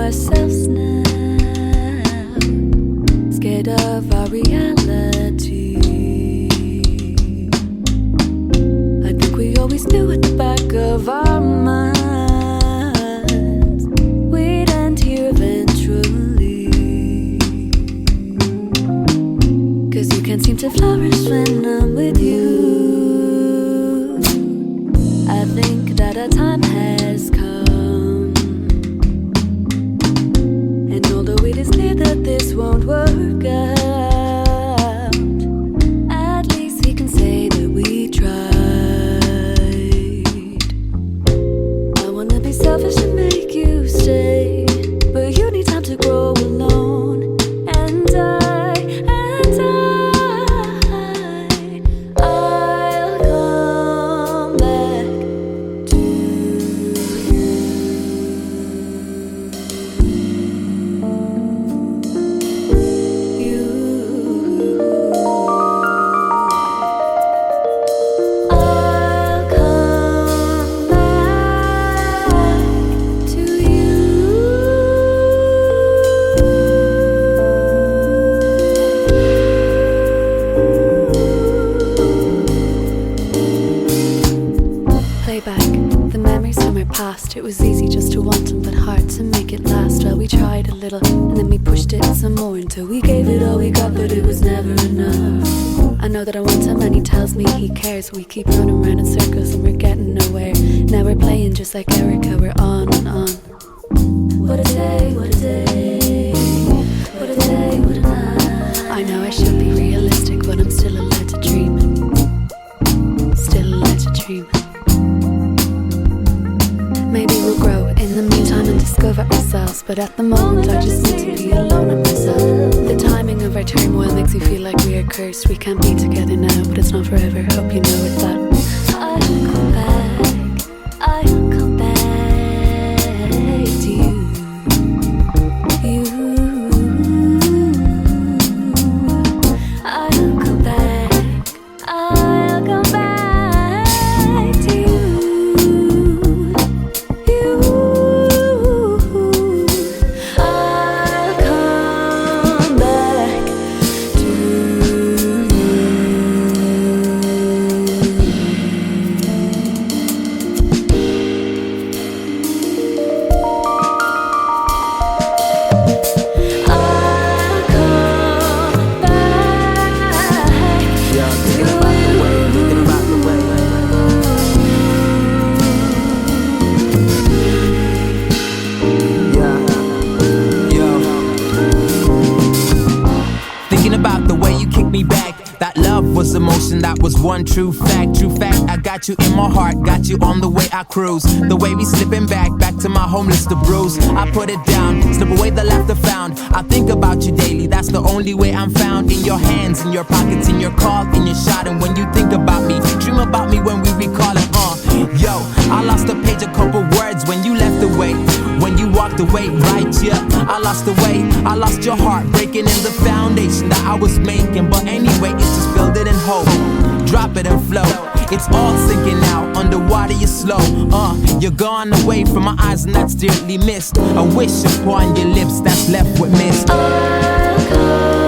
ourselves now, scared of our reality. I think we always knew at the back of our minds we'd end here eventually, 'cause you can't seem to flourish when I'm with you. I think that our time has come, and although it is clear that this won't work out, at least we can say that we tried. I wanna be selfish and make you stay, but you need time to grow alone. And I'll come back to you. I'll come back to you. Play back the memories from our past. It was easy just to want them, but hard to make it last. Well, we tried a little, and then we pushed it some more until we gave it all we got, but it was never enough. I know that I want him and he tells me he cares. We keep running around in circles and we're getting nowhere. Now we're playing just like Erica, we're on and on. What a day, what a day, what a day, what a night. I know I should be realistic, but I'm still allowed to dream. Still allowed to dream. Maybe we'll grow in the meantime and discover ourselves, but at the moment I just need to be alone and myself. The timing of our turmoil makes me feel like we are cursed. We can't be together now, but it's not forever. Hope you know it's that. I'll come back, I'll come back to you. I'll come back, I'll come back to you. I'll come back to About the way you kicked me back. That love was emotion, that was one true fact. True fact, I got you in my heart, got you on the way I cruise. The way we slipping back to my home list of brews. I put it down, slip away the laughter found. I think about you daily, that's the only way I'm found. In your hands, in your pockets, in your call, in your shot. And when you think about me, dream about me when we recall it. Yo, I lost a page, a couple words when you left away. When you walked away, right, yeah, I lost the way. I lost your heart, breaking in the foundation that I was making. But anyway, it's just build it and hope, drop it and flow. It's all sinking out, underwater you're slow. You're gone away from my eyes and that's dearly missed. A wish upon your lips that's left with mist. I'll come